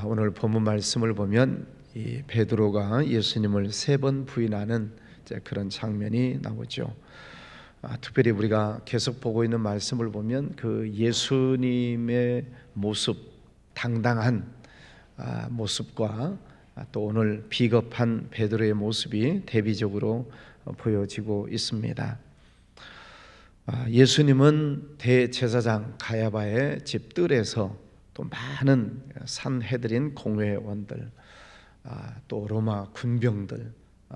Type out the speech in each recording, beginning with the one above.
오늘 본문 말씀을 보면 이 베드로가 예수님을 3번 부인하는 그런 장면이 나오죠. 특별히 우리가 계속 보고 있는 말씀을 보면 그 예수님의 모습, 당당한 모습과 또 오늘 비겁한 베드로의 모습이 대비적으로 보여지고 있습니다. 예수님은 대제사장 가야바의 집들에서 또 많은 산헤드린 공회원들, 또 로마 군병들,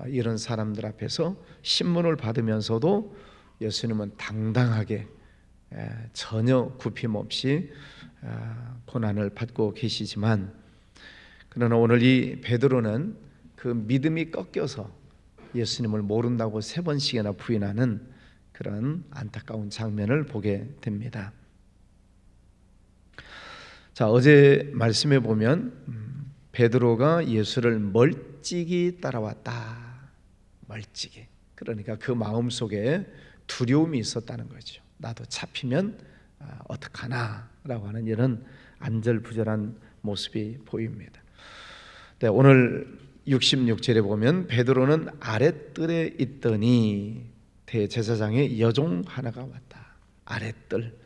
이런 사람들 앞에서 신문을 받으면서도 예수님은 당당하게 전혀 굽힘 없이 고난을 받고 계시지만, 그러나 오늘 이 베드로는 그 믿음이 꺾여서 예수님을 모른다고 3번씩이나 부인하는 그런 안타까운 장면을 보게 됩니다. 자, 어제 말씀에 보면 베드로가 예수를 멀찍이 따라왔다. 멀찍이. 그러니까 그 마음속에 두려움이 있었다는 거죠. 나도 잡히면 어떡하나 라고 하는 이런 안절부절한 모습이 보입니다. 네, 오늘 66절에 보면 베드로는 아랫뜰에 있더니 대제사장의 여종 하나가 왔다. 아랫뜰.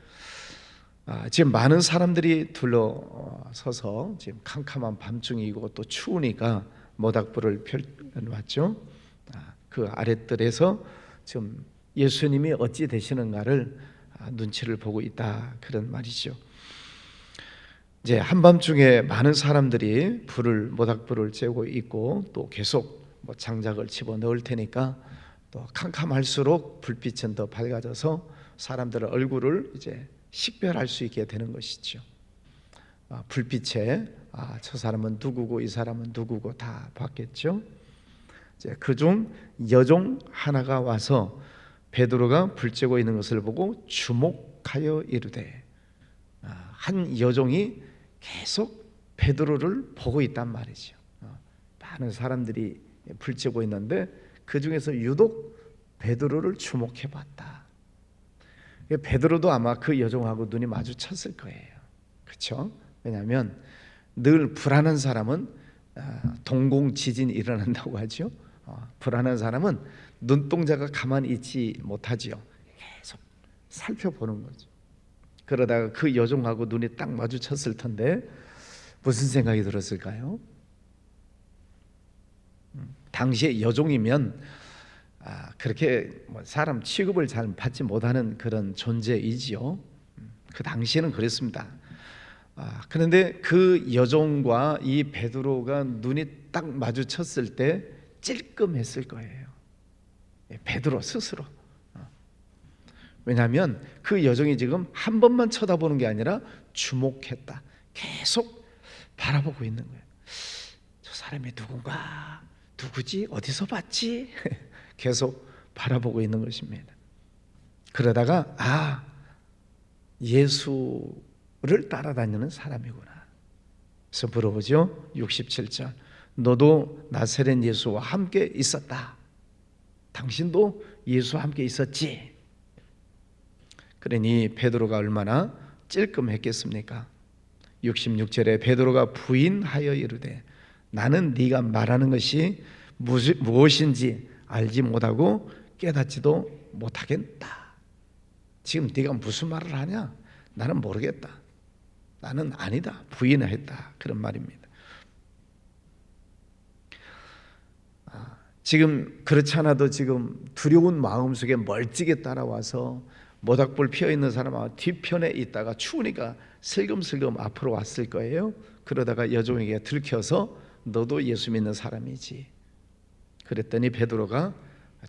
지금 많은 사람들이 둘러서서 지금 캄캄한 밤중이고 또 추우니까 모닥불을 펴놨죠. 그 아랫뜰에서 지금 예수님이 어찌 되시는가를 눈치를 보고 있다, 그런 말이죠. 이제 한밤중에 많은 사람들이 모닥불을 쬐고 있고 또 계속 장작을 집어 넣을 테니까 또 캄캄할수록 불빛은 더 밝아져서 사람들의 얼굴을 이제 식별할 수 있게 되는 것이죠. 불빛에 저 사람은 누구고 이 사람은 누구고 다 봤겠죠. 그중 여종 하나가 와서 베드로가 불 쬐고 있는 것을 보고 주목하여 이르되, 한 여종이 계속 베드로를 보고 있단 말이죠. 많은 사람들이 불 쬐고 있는데 그 중에서 유독 베드로를 주목해 봤다. 베드로도 아마 그 여종하고 눈이 마주쳤을 거예요. 그렇죠? 왜냐하면 늘 불안한 사람은 동공지진이 일어난다고 하죠. 불안한 사람은 눈동자가 가만히 있지 못하지요. 계속 살펴보는 거죠. 그러다가 그 여종하고 눈이 딱 마주쳤을 텐데 무슨 생각이 들었을까요? 당시에 여종이면 그렇게 사람 취급을 잘 받지 못하는 그런 존재이지요. 그 당시에는 그랬습니다. 그런데 그 여종과 이 베드로가 눈이 딱 마주쳤을 때 찔끔했을 거예요. 베드로 스스로. 왜냐하면 그 여종이 지금 한 번만 쳐다보는 게 아니라 주목했다. 계속 바라보고 있는 거예요. 저 사람이 누군가? 누구지? 어디서 봤지? 계속 바라보고 있는 것입니다. 그러다가 예수를 따라다니는 사람이구나. 그래서 물어보죠. 67절. 너도 나사렛 예수와 함께 있었다. 당신도 예수와 함께 있었지. 그러니 베드로가 얼마나 찔끔했겠습니까? 66절에 베드로가 부인하여 이르되, 나는 네가 말하는 것이 무엇인지 알지 못하고 깨닫지도 못하겠다. 지금 네가 무슨 말을 하냐? 나는 모르겠다. 나는 아니다. 부인을 했다. 그런 말입니다. 지금 그렇지 않아도 지금 두려운 마음속에 멀찍이 따라와서 모닥불 피어있는 사람 뒤편에 있다가 추우니까 슬금슬금 앞으로 왔을 거예요. 그러다가 여종에게 들켜서 너도 예수 믿는 사람이지. 그랬더니 베드로가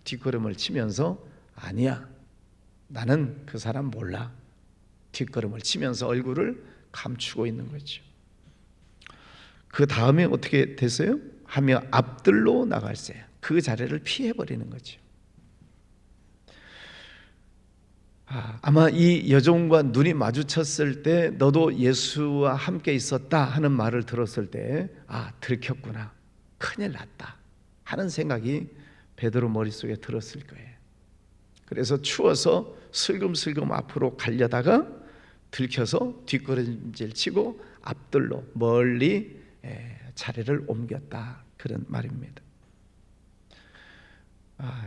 뒷걸음을 치면서 아니야, 나는 그 사람 몰라. 뒷걸음을 치면서 얼굴을 감추고 있는 거죠. 그 다음에 어떻게 됐어요? 하며 앞들로 나갈세. 그 자리를 피해버리는 거죠. 아마 이 여종과 눈이 마주쳤을 때 너도 예수와 함께 있었다 하는 말을 들었을 때 들켰구나, 큰일 났다 하는 생각이 베드로 머릿속에 들었을 거예요. 그래서 추워서 슬금슬금 앞으로 가려다가 들켜서 뒷걸음질 치고 앞들로 멀리 자리를 옮겼다, 그런 말입니다.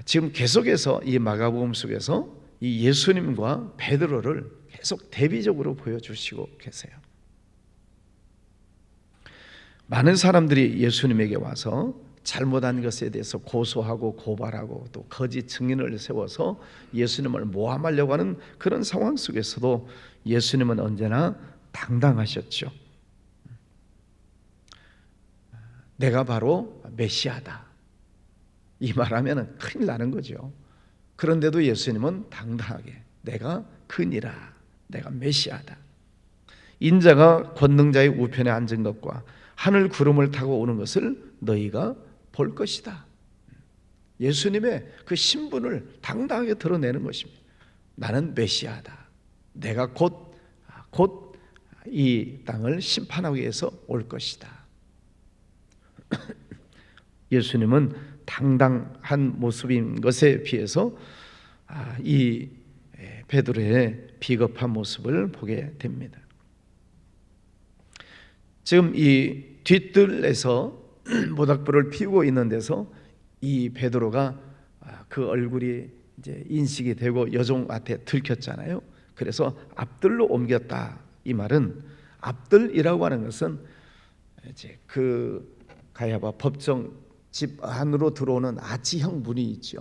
지금 계속해서 이 마가복음 속에서 이 예수님과 베드로를 계속 대비적으로 보여주시고 계세요. 많은 사람들이 예수님에게 와서 잘못한 것에 대해서 고소하고 고발하고 또 거짓 증인을 세워서 예수님을 모함하려고 하는 그런 상황 속에서도 예수님은 언제나 당당하셨죠. 내가 바로 메시아다, 이 말하면 큰일 나는 거죠. 그런데도 예수님은 당당하게 내가 그니라, 내가 메시아다. 인자가 권능자의 우편에 앉은 것과 하늘 구름을 타고 오는 것을 너희가 볼 것이다. 예수님의 그 신분을 당당하게 드러내는 것입니다. 나는 메시아다. 내가 곧 이 땅을 심판하기 위해서 올 것이다. 예수님은 당당한 모습인 것에 비해서 이 베드로의 비겁한 모습을 보게 됩니다. 지금 이 뒤뜰에서 모닥불을 피우고 있는 데서 이 베드로가 그 얼굴이 이제 인식이 되고 여종한테 들켰잖아요. 그래서 앞뜰로 옮겼다. 이 말은 앞뜰이라고 하는 것은 이제 그 가야바 법정 집 안으로 들어오는 아치형 문이 있죠.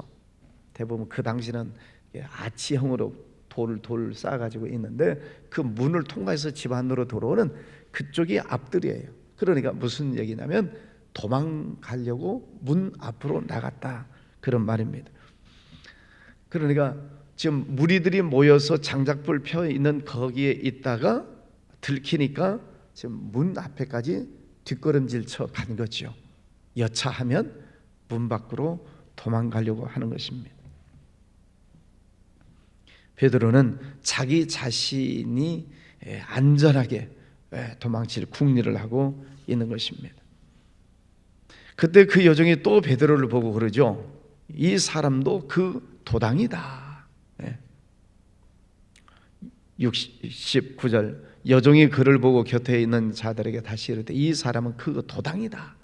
대부분 그 당시는 아치형으로 돌 쌓아가지고 있는데 그 문을 통과해서 집 안으로 들어오는 그쪽이 앞뜰이에요. 그러니까 무슨 얘기냐면 도망가려고 문 앞으로 나갔다, 그런 말입니다. 그러니까 지금 무리들이 모여서 장작불 펴 있는 거기에 있다가 들키니까 지금 문 앞에까지 뒷걸음질 쳐 간 거죠. 여차하면 문 밖으로 도망가려고 하는 것입니다. 베드로는 자기 자신이 안전하게 도망칠 궁리를 하고 있는 것입니다. 그때 그 여종이 또 베드로를 보고 그러죠. 이 사람도 그 도당이다. 69절 여종이 그를 보고 곁에 있는 자들에게 다시 이르되 이 사람은 그 도당이다.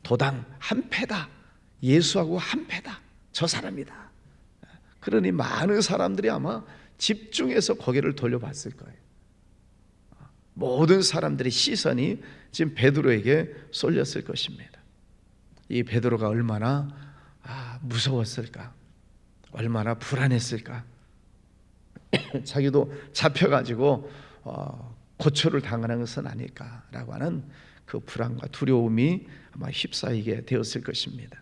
도당 한패다. 예수하고 한패다. 저 사람이다. 그러니 많은 사람들이 아마 집중해서 고개를 돌려봤을 거예요. 모든 사람들의 시선이 지금 베드로에게 쏠렸을 것입니다. 이 베드로가 얼마나 무서웠을까, 얼마나 불안했을까. 자기도 잡혀가지고 고초를 당하는 것은 아닐까라고 하는 그 불안과 두려움이 아마 휩싸이게 되었을 것입니다.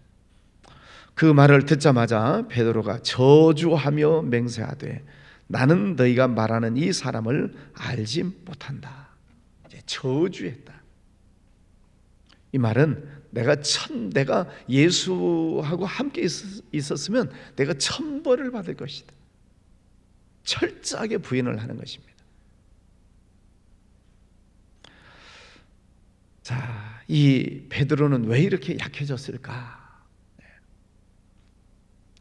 그 말을 듣자마자 베드로가 저주하며 맹세하되 나는 너희가 말하는 이 사람을 알지 못한다. 이제 저주했다. 이 말은 내가 예수하고 함께 있었으면 내가 천벌을 받을 것이다. 철저하게 부인을 하는 것입니다. 자, 이 베드로는 왜 이렇게 약해졌을까?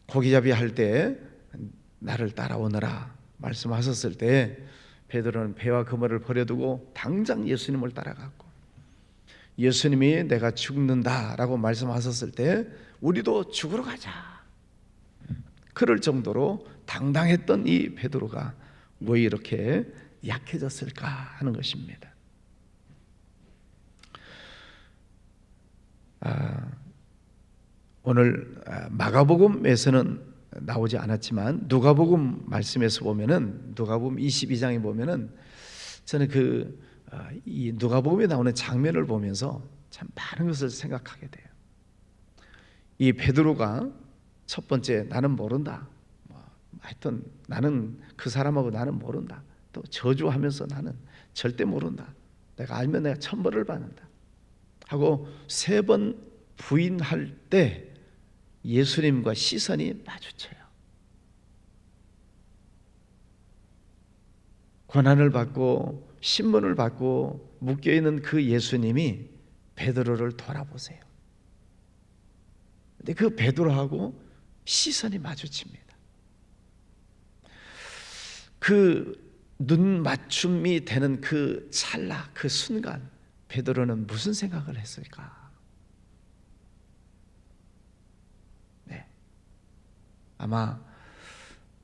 고기잡이 할 때 나를 따라오너라 말씀하셨을 때 베드로는 배와 그물을 버려두고 당장 예수님을 따라갔고, 예수님이 내가 죽는다라고 말씀하셨을 때 우리도 죽으러 가자, 그럴 정도로 당당했던 이 베드로가 왜 이렇게 약해졌을까 하는 것입니다. 오늘 마가복음에서는 나오지 않았지만 누가복음 말씀에서 보면은, 누가복음 22장에 보면은 저는 이 누가복음에 나오는 장면을 보면서 참 많은 것을 생각하게 돼요. 이 베드로가 첫 번째 나는 모른다, 하여튼 나는 그 사람하고 나는 모른다, 또 저주하면서 나는 절대 모른다, 내가 알면 내가 천벌을 받는다 하고 세 번 부인할 때 예수님과 시선이 마주쳐요. 고난을 받고 신문을 받고 묶여있는 그 예수님이 베드로를 돌아보세요. 근데 그 베드로하고 시선이 마주칩니다. 그 눈 맞춤이 되는 그 찰나, 그 순간 베드로는 무슨 생각을 했을까? 네, 아마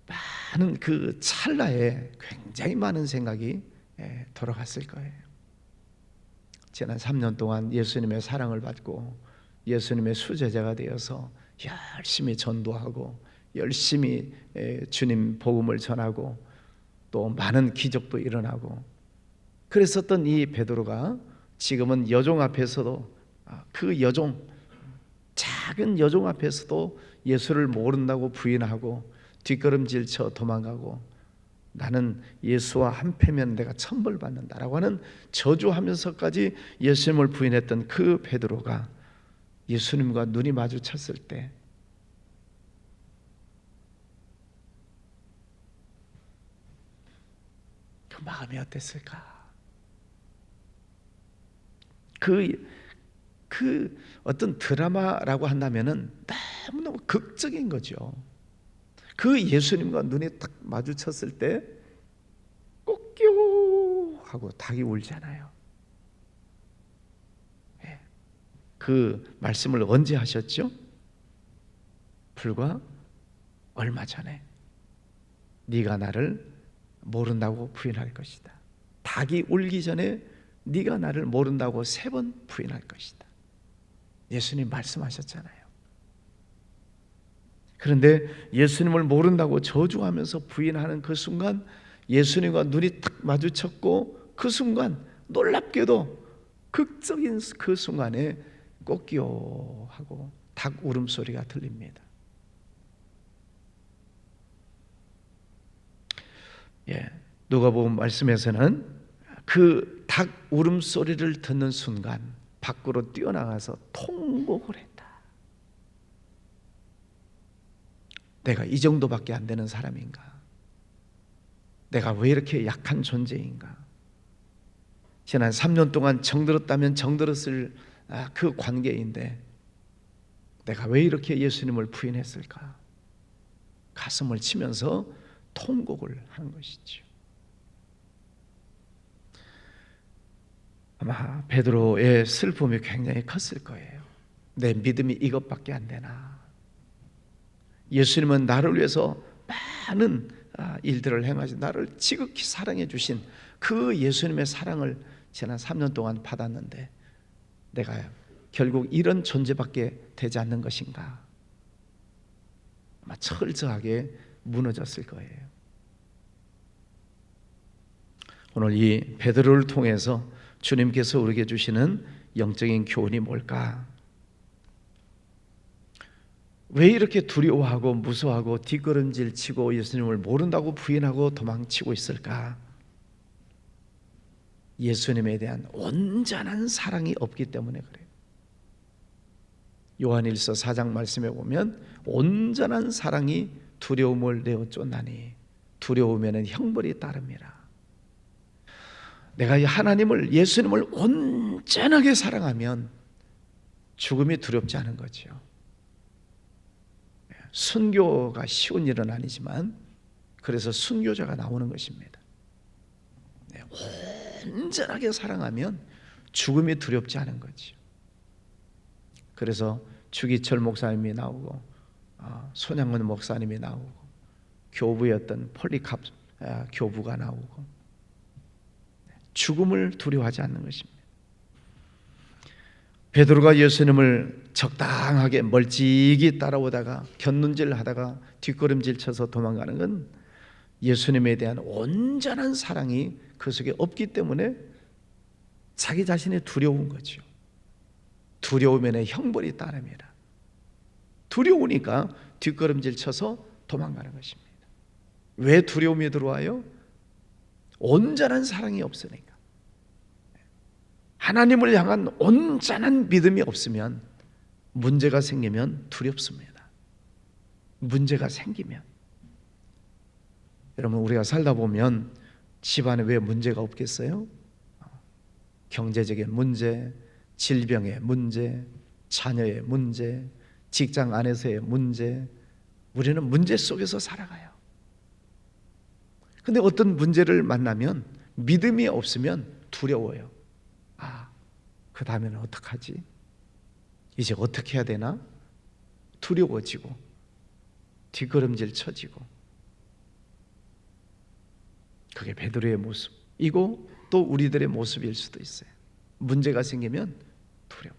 많은 그 찰나에 굉장히 많은 생각이 돌아갔을 거예요. 지난 3년 동안 예수님의 사랑을 받고 예수님의 수제자가 되어서 열심히 전도하고 열심히 주님 복음을 전하고 또 많은 기적도 일어나고 그랬었던 이 베드로가 지금은 여종 앞에서도 그 여종, 작은 여종 앞에서도 예수를 모른다고 부인하고 뒷걸음질 쳐 도망가고 나는 예수와 한패면 내가 천벌받는다라고 하는 저주하면서까지 예수님을 부인했던 그 베드로가 예수님과 눈이 마주쳤을 때 그 마음이 어땠을까? 그 어떤 드라마라고 한다면은 너무너무 극적인 거죠. 그 예수님과 눈이 딱 마주쳤을 때 꼭끼오 하고 닭이 울잖아요. 그 말씀을 언제 하셨죠? 불과 얼마 전에 네가 나를 모른다고 부인할 것이다. 닭이 울기 전에 네가 나를 모른다고 3번 부인할 것이다. 예수님 말씀하셨잖아요. 그런데 예수님을 모른다고 저주하면서 부인하는 그 순간 예수님과 눈이 딱 마주쳤고 그 순간 놀랍게도 극적인 그 순간에 꼭기요 하고 닭 울음소리가 들립니다. 누가복음 말씀에서는 그 닭 울음소리를 듣는 순간 밖으로 뛰어나가서 통곡을 했다. 내가 이 정도밖에 안 되는 사람인가? 내가 왜 이렇게 약한 존재인가? 지난 3년 동안 정들었다면 정들었을 그 관계인데 내가 왜 이렇게 예수님을 부인했을까? 가슴을 치면서 통곡을 하는 것이죠. 아마 베드로의 슬픔이 굉장히 컸을 거예요. 내 믿음이 이것밖에 안 되나? 예수님은 나를 위해서 많은 일들을 행하시 나를 지극히 사랑해 주신 그 예수님의 사랑을 지난 3년 동안 받았는데 내가 결국 이런 존재밖에 되지 않는 것인가? 아마 철저하게 무너졌을 거예요. 오늘 이 베드로를 통해서 주님께서 우리에게 주시는 영적인 교훈이 뭘까? 왜 이렇게 두려워하고 무서워하고 뒷걸음질 치고 예수님을 모른다고 부인하고 도망치고 있을까? 예수님에 대한 온전한 사랑이 없기 때문에 그래요. 요한일서 4장 말씀에 보면 온전한 사랑이 두려움을 내어 쫓나니 두려우면 형벌이 따릅니다. 내가 이 하나님을 예수님을 온전하게 사랑하면 죽음이 두렵지 않은 거죠. 순교가 쉬운 일은 아니지만 그래서 순교자가 나오는 것입니다. 온전하게 사랑하면 죽음이 두렵지 않은 거죠. 그래서 주기철 목사님이 나오고 손양문 목사님이 나오고 교부였던 폴리캅 교부가 나오고 죽음을 두려워하지 않는 것입니다. 베드로가 예수님을 적당하게 멀찍이 따라오다가 곁눈질 하다가 뒷걸음질 쳐서 도망가는 건 예수님에 대한 온전한 사랑이 그 속에 없기 때문에 자기 자신이 두려운 거죠. 두려우면 형벌이 따릅니다. 두려우니까 뒷걸음질 쳐서 도망가는 것입니다. 왜 두려움이 들어와요? 온전한 사랑이 없으니까. 하나님을 향한 온전한 믿음이 없으면 문제가 생기면 두렵습니다. 문제가 생기면 여러분 우리가 살다 보면 집안에 왜 문제가 없겠어요? 경제적인 문제, 질병의 문제, 자녀의 문제, 직장 안에서의 문제, 우리는 문제 속에서 살아가요. 근데 어떤 문제를 만나면 믿음이 없으면 두려워요. 그 다음에는 어떡하지? 이제 어떻게 해야 되나? 두려워지고 뒷걸음질 쳐지고. 그게 베드로의 모습이고 또 우리들의 모습일 수도 있어요. 문제가 생기면 두려워.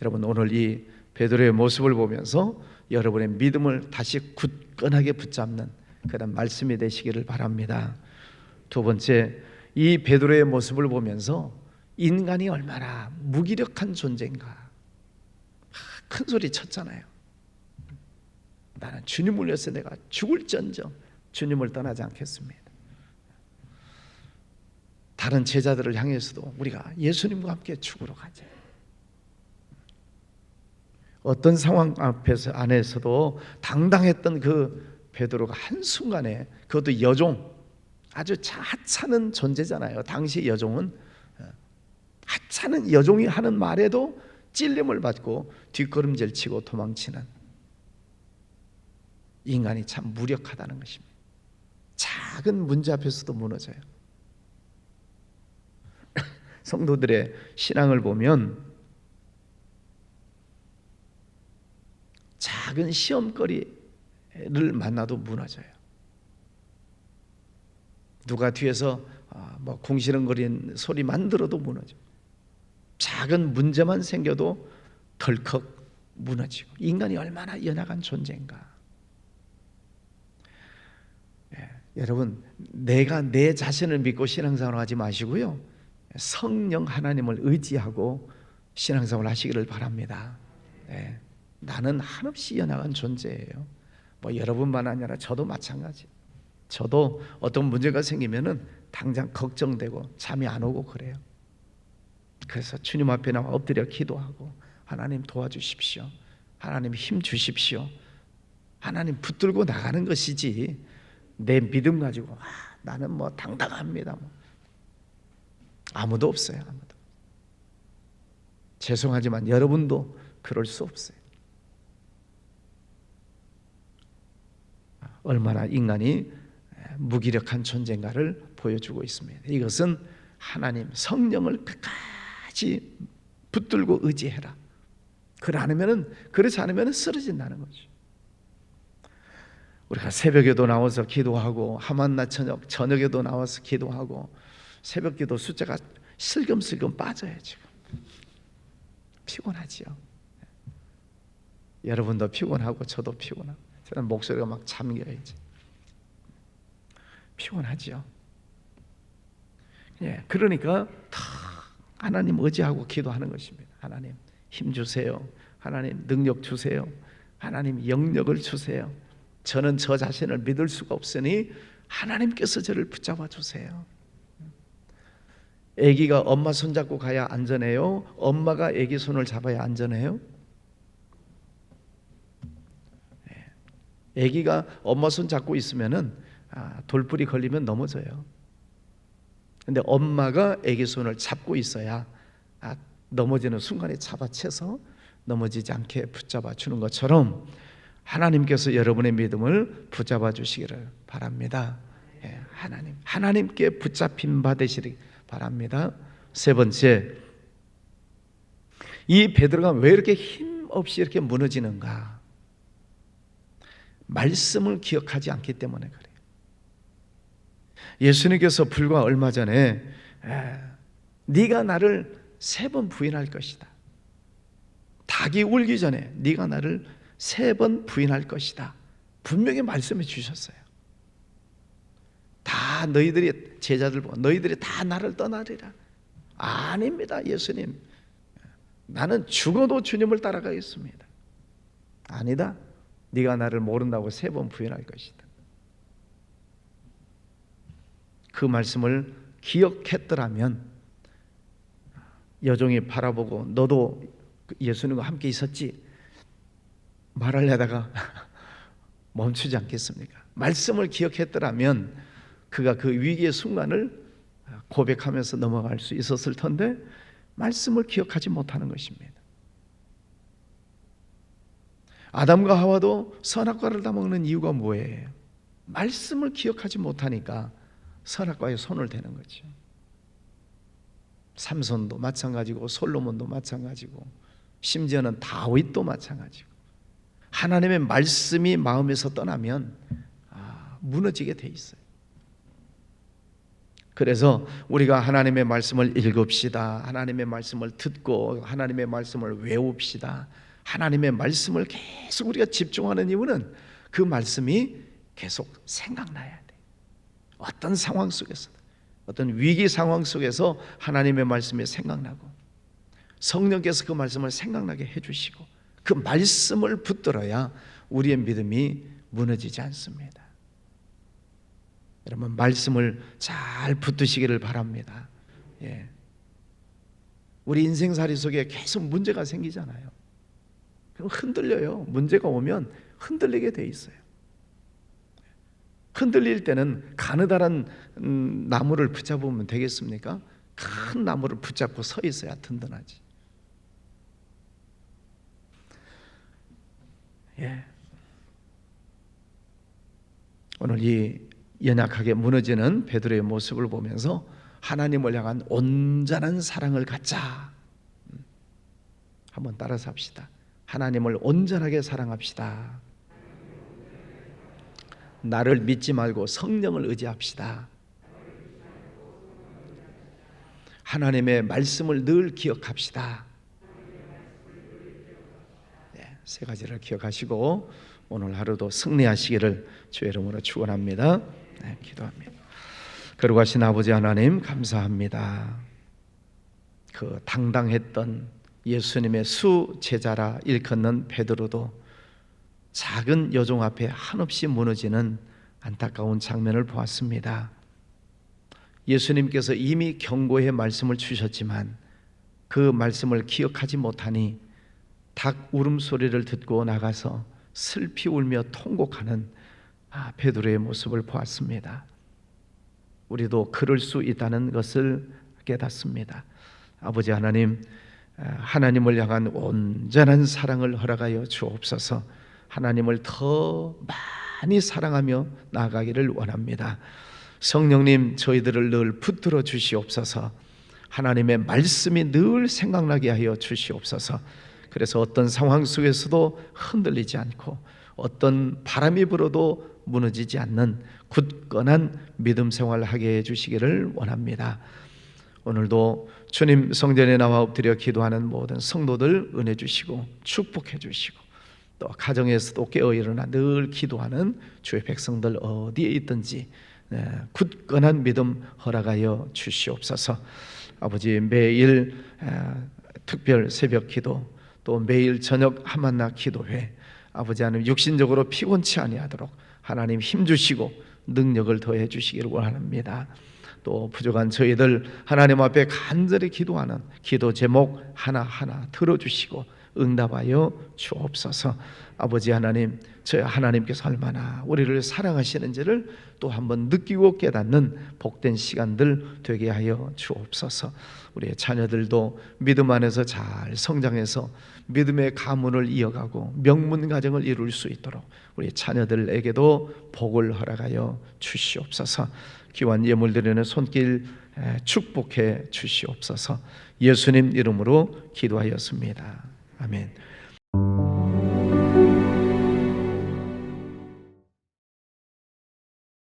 여러분, 오늘 이 베드로의 모습을 보면서 여러분의 믿음을 다시 굳건하게 붙잡는 그런 말씀이 되시기를 바랍니다. 두 번째, 이 베드로의 모습을 보면서 인간이 얼마나 무기력한 존재인가. 큰 소리 쳤잖아요. 나는 주님을 위해서 내가 죽을지언정 주님을 떠나지 않겠습니다. 다른 제자들을 향해서도 우리가 예수님과 함께 죽으러 가자. 어떤 상황 안에서도 당당했던 그 베드로가 한순간에, 그것도 여종, 아주 하찮은 존재잖아요. 당시 여종은 하찮은 여종이 하는 말에도 찔림을 받고 뒷걸음질 치고 도망치는 인간이 참 무력하다는 것입니다. 작은 문제 앞에서도 무너져요. 성도들의 신앙을 보면 작은 시험거리를 만나도 무너져요. 누가 뒤에서 궁시렁거리는 소리만 들어도 무너져. 작은 문제만 생겨도 덜컥 무너지고. 인간이 얼마나 연약한 존재인가. 여러분, 내가 내 자신을 믿고 신앙생활 하지 마시고요, 성령 하나님을 의지하고 신앙생활 하시기를 바랍니다. 나는 한없이 연약한 존재예요. 여러분만 아니라 저도 마찬가지. 저도 어떤 문제가 생기면은 당장 걱정되고 잠이 안 오고 그래요. 그래서 주님 앞에 나와 엎드려 기도하고, 하나님 도와주십시오, 하나님 힘 주십시오, 하나님 붙들고 나가는 것이지, 내 믿음 가지고 나는 당당합니다, 아무도 없어요. 아무도. 죄송하지만 여러분도 그럴 수 없어요. 얼마나 인간이 무기력한 존재인가를 보여주고 있습니다. 이것은 하나님 성령을 끝까지 붙들고 의지해라. 그렇지 않으면 쓰러진다는 거죠. 우리가 새벽에도 나와서 기도하고, 하만나 저녁에도 나와서 기도하고, 새벽 기도 숫자가 슬금슬금 빠져요. 지금 피곤하지요. 여러분도 피곤하고 저도 피곤하고, 저는 목소리가 막 잠겨요. 이제 피곤하지요. 그러니까 다 하나님 의지하고 기도하는 것입니다. 하나님 힘 주세요, 하나님 능력 주세요, 하나님 영역을 주세요. 저는 저 자신을 믿을 수가 없으니 하나님께서 저를 붙잡아 주세요. 아기가 엄마 손 잡고 가야 안전해요? 엄마가 아기 손을 잡아야 안전해요? 아기가 엄마 손 잡고 있으면은 돌불이 걸리면 넘어져요. 근데 엄마가 아기 손을 잡고 있어야 넘어지는 순간에 잡아채서 넘어지지 않게 붙잡아 주는 것처럼 하나님께서 여러분의 믿음을 붙잡아 주시기를 바랍니다. 하나님께 붙잡힘 받으시기 바랍니다. 세 번째, 이 베드로가 왜 이렇게 힘없이 이렇게 무너지는가? 말씀을 기억하지 않기 때문에 그래요. 예수님께서 불과 얼마 전에 네가 나를 3번 부인할 것이다, 닭이 울기 전에 네가 나를 3번 부인할 것이다, 분명히 말씀해 주셨어요. 다 너희들이 제자들 보고 너희들이 다 나를 떠나리라. 아닙니다. 예수님, 나는 죽어도 주님을 따라가겠습니다. 아니다, 네가 나를 모른다고 3번 부인할 것이다. 그 말씀을 기억했더라면 여종이 바라보고 너도 예수님과 함께 있었지 말하려다가 멈추지 않겠습니까? 말씀을 기억했더라면 그가 그 위기의 순간을 고백하면서 넘어갈 수 있었을 텐데 말씀을 기억하지 못하는 것입니다. 아담과 하와도 선악과를 다 먹는 이유가 뭐예요? 말씀을 기억하지 못하니까 선악과에 손을 대는 거죠. 삼손도 마찬가지고 솔로몬도 마찬가지고 심지어는 다윗도 마찬가지고 하나님의 말씀이 마음에서 떠나면 무너지게 돼 있어요. 그래서 우리가 하나님의 말씀을 읽읍시다. 하나님의 말씀을 듣고 하나님의 말씀을 외웁시다. 하나님의 말씀을 계속 우리가 집중하는 이유는 그 말씀이 계속 생각나야 돼. 어떤 상황 속에서, 어떤 위기 상황 속에서 하나님의 말씀이 생각나고 성령께서 그 말씀을 생각나게 해주시고 그 말씀을 붙들어야 우리의 믿음이 무너지지 않습니다. 여러분, 말씀을 잘 붙드시기를 바랍니다. 예. 우리 인생살이 속에 계속 문제가 생기잖아요. 그럼 흔들려요. 문제가 오면 흔들리게 돼 있어요. 흔들릴 때는 가느다란 나무를 붙잡으면 되겠습니까? 큰 나무를 붙잡고 서 있어야 든든하지. 예. 오늘 이 연약하게 무너지는 베드로의 모습을 보면서 하나님을 향한 온전한 사랑을 갖자. 한번 따라서 합시다. 하나님을 온전하게 사랑합시다. 나를 믿지 말고 성령을 의지합시다. 하나님의 말씀을 늘 기억합시다. 네, 세 가지를 기억하시고 오늘 하루도 승리하시기를 주의 이름으로 축원합니다. 네, 기도합니다. 거룩하신 아버지 하나님, 감사합니다. 그 당당했던 예수님의 수제자라 일컫는 베드로도 작은 여종 앞에 한없이 무너지는 안타까운 장면을 보았습니다. 예수님께서 이미 경고의 말씀을 주셨지만 그 말씀을 기억하지 못하니 닭 울음소리를 듣고 나가서 슬피 울며 통곡하는 베드로의 모습을 보았습니다. 우리도 그럴 수 있다는 것을 깨닫습니다. 아버지 하나님, 하나님을 향한 온전한 사랑을 허락하여 주옵소서. 하나님을 더 많이 사랑하며 나아가기를 원합니다. 성령님, 저희들을 늘 붙들어 주시옵소서. 하나님의 말씀이 늘 생각나게 하여 주시옵소서. 그래서 어떤 상황 속에서도 흔들리지 않고 어떤 바람이 불어도 무너지지 않는 굳건한 믿음 생활을 하게 해주시기를 원합니다. 오늘도 주님 성전에 나와 엎드려 기도하는 모든 성도들 은혜 주시고 축복해 주시고 또 가정에서도 깨어 일어나 늘 기도하는 주의 백성들 어디에 있든지 굳건한 믿음 허락하여 주시옵소서. 아버지, 매일 특별 새벽 기도 또 매일 저녁 하만나 기도회, 아버지 하나님 육신적으로 피곤치 아니하도록 하나님 힘주시고 능력을 더해 주시기를 원합니다. 또 부족한 저희들 하나님 앞에 간절히 기도하는 기도 제목 하나하나 들어주시고 응답하여 주옵소서. 아버지 하나님, 저희 하나님께서 얼마나 우리를 사랑하시는지를 또 한번 느끼고 깨닫는 복된 시간들 되게 하여 주옵소서. 우리의 자녀들도 믿음 안에서 잘 성장해서 믿음의 가문을 이어가고 명문 가정을 이룰 수 있도록 우리 자녀들에게도 복을 허락하여 주시옵소서. 귀한 예물 드리는 손길 축복해 주시옵소서. 예수님 이름으로 기도하였습니다. 아멘.